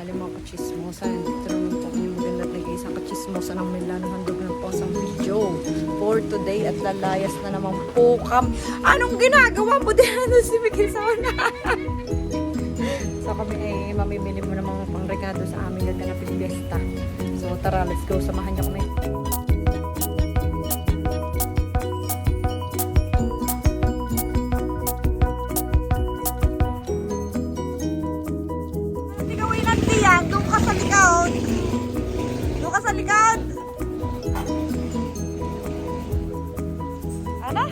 bumili mga kachismosa. Dito naman po yung maganda at nag-iisang kachismosa ng Milano. Handog na po sa video for today at lalayas na naman po kami. Anong ginagawa mo din? Ano si Miguel Sauna? So kami ay mamimili mo ng mga pangregado sa aming gaganapin fiesta. So tara, let's go. Samahan niyo kami. Doon ka sa likod. Doon ka sa likod. Ano?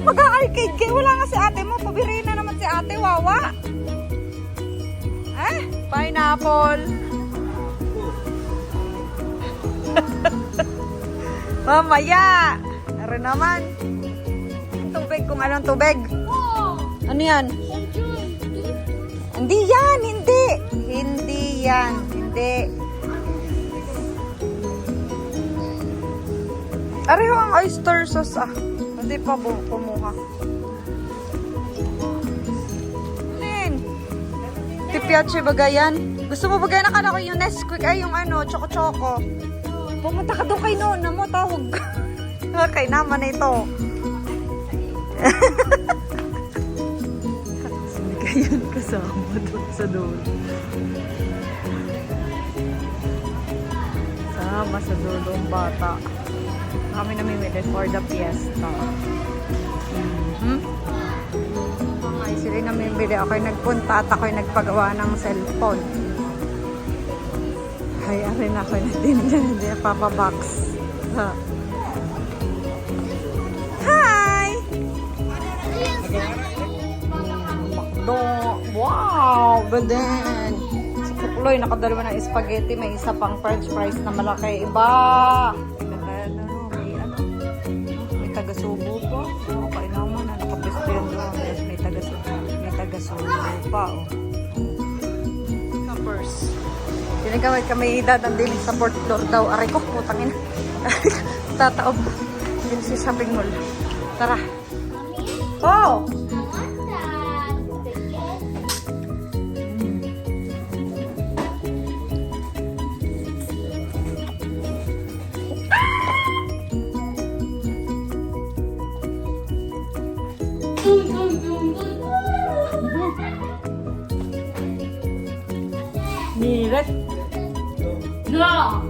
Mag-a-arcade kayo. Wala nga si ate mo. Pabirin na naman si ate. Wawa. Pineapple. Mamaya. Ano naman? Tubig kung anong tubig. Ano yan? Hindi yan. Hindi. Hindi yan. Hindi. Areho ang oyster sauce Hindi pa kumuha. Lin. Tipiache bagay yan. Gusto mo bagay na ka yung Nesquik ay yung choco-choco. Pumunta ka doon kay Nona mo. Tawag. Kay naman na ito. Ayan, kasama doon sa dulo. Sama sa dulo ang bata. Kami namimili for the fiesta. Okay, sila namimili. Ako'y nagpunta at ako'y nagpagawa ng cellphone. Ay, arin ako'y hindi papabox. Hi! Wow! Gaden! Si Kukloy, nakadalawa ng spaghetti. May isa pang french fries na malaki. Iba! May taga-subo pa. Okay naman. Nakapesto yan doon. May taga-subo pa. Suppers. Tinagawid kami dadandin sa Port Floor daw. Aray ko, putangin. Tataob. Din si shopping mall. Tara. Oh! Niret. No.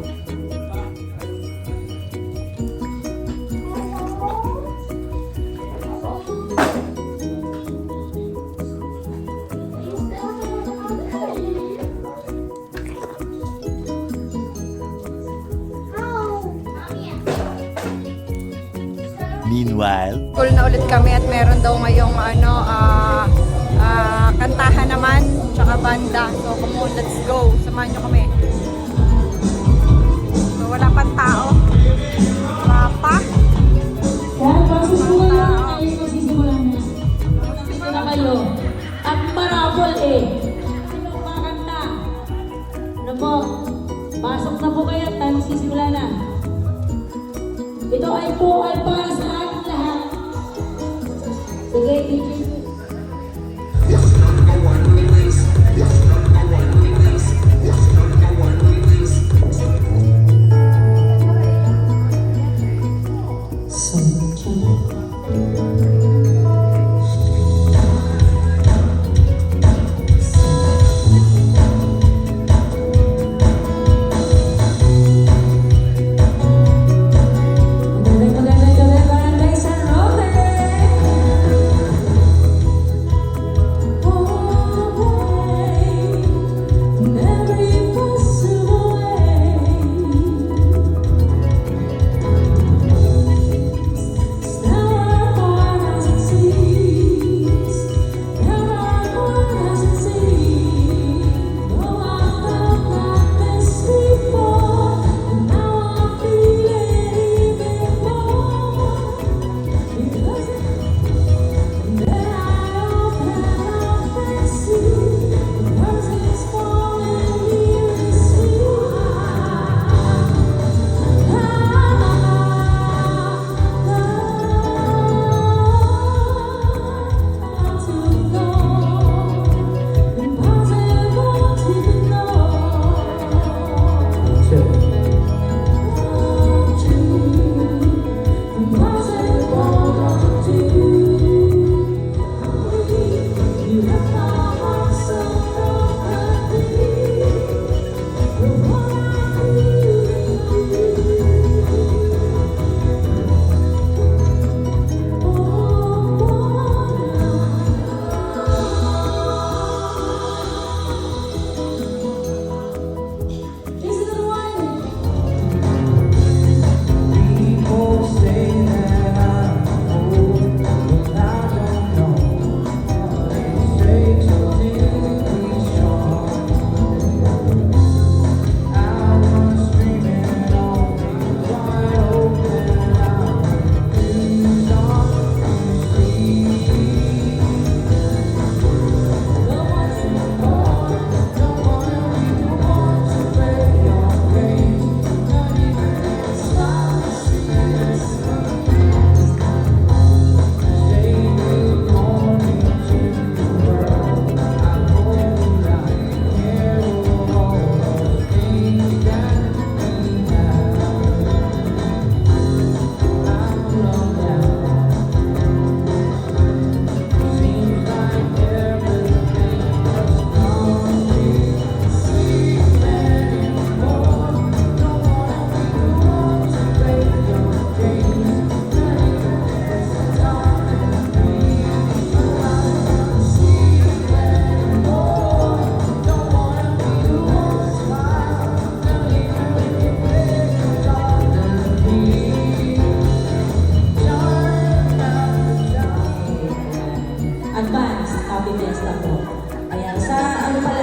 Meanwhile, Cool na ulit kami at meron daw ngayong kantahan naman tsaka banda. So come on, let's go. Samahan nyo kami. So wala pang tao. Wala pa. Yan, magsisimulan na kayo, magsisimulan na. Magsisimulan na kayo. At marapol Sino kakanta? Ano po? Pasok na po kayo at magsisimula na. Ito ay para sa ating lahat. Sige, DJ. Magandang gabi.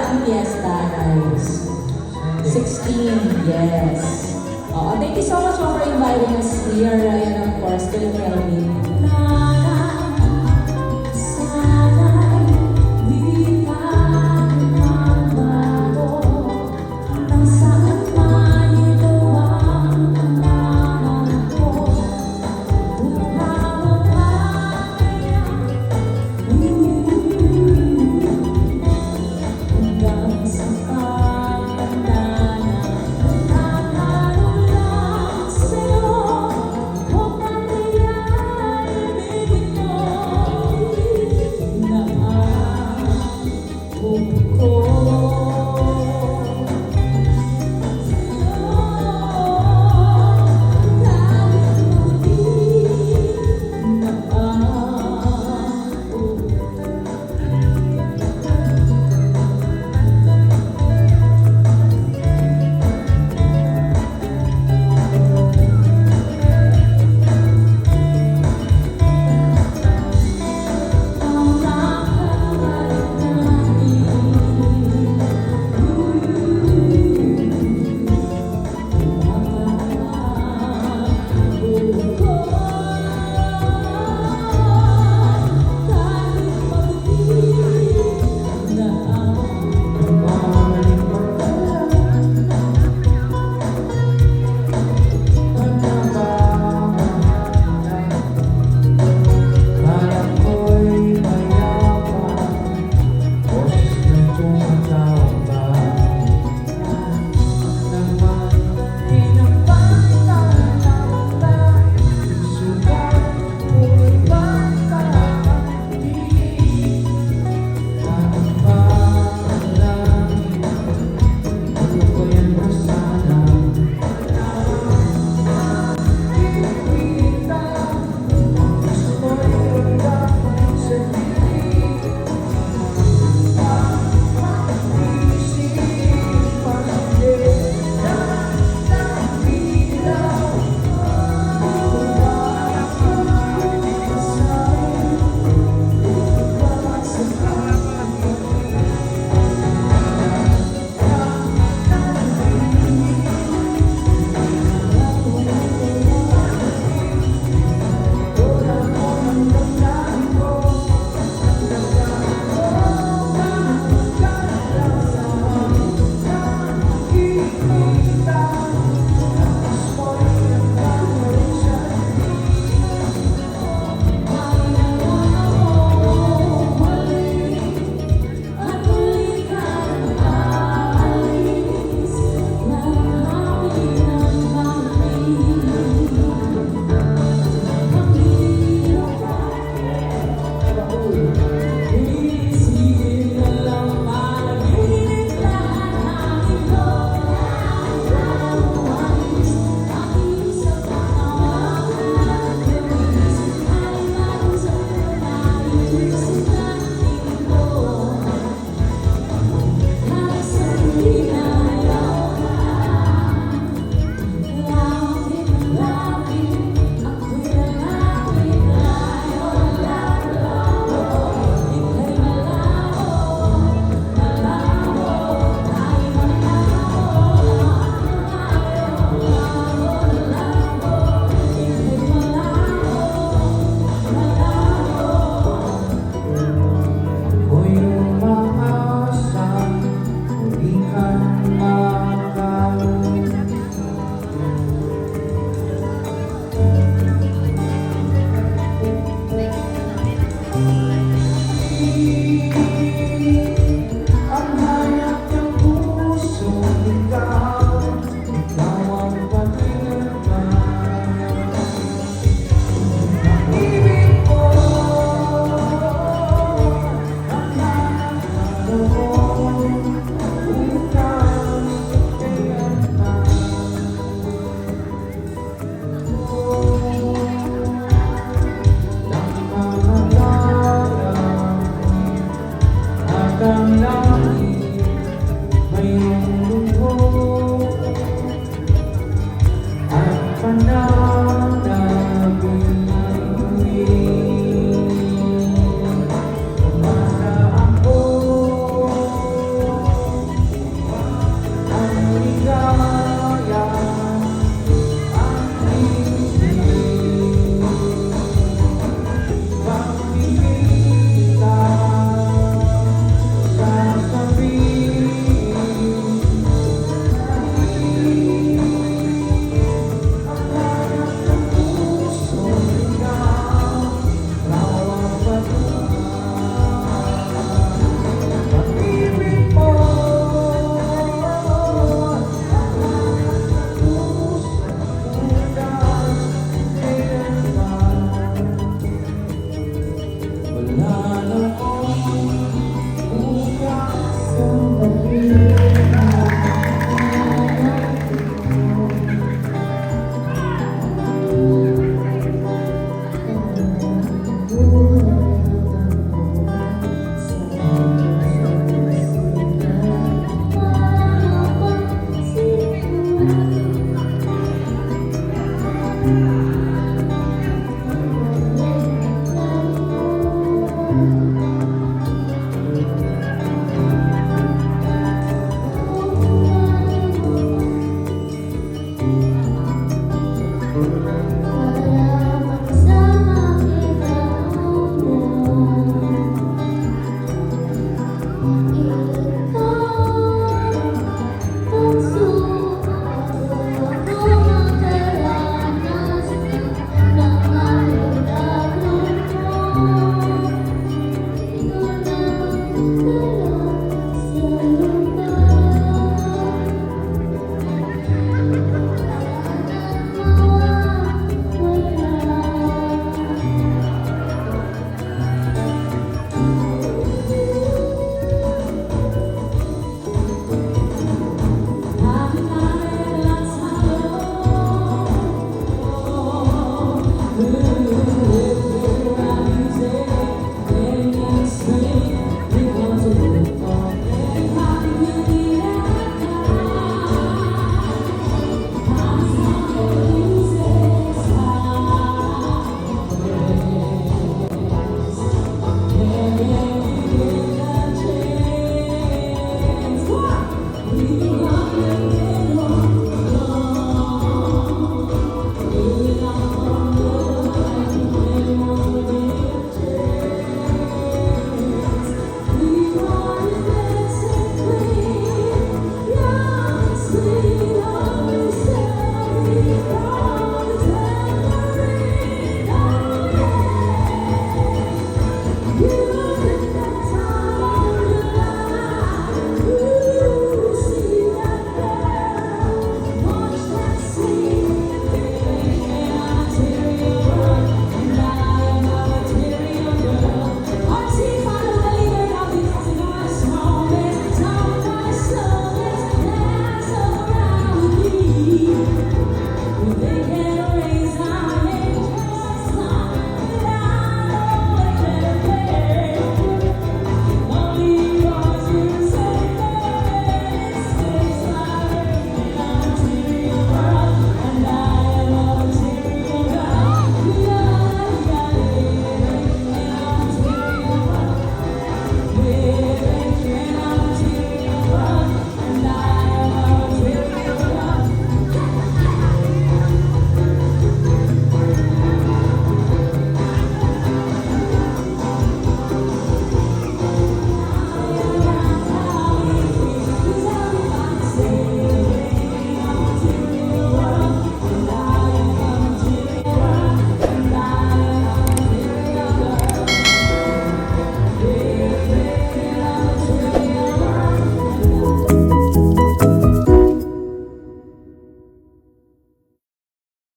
ang fiesta, guys? 16, yes. Thank you so much for inviting us here, and of course, to the Kelvin.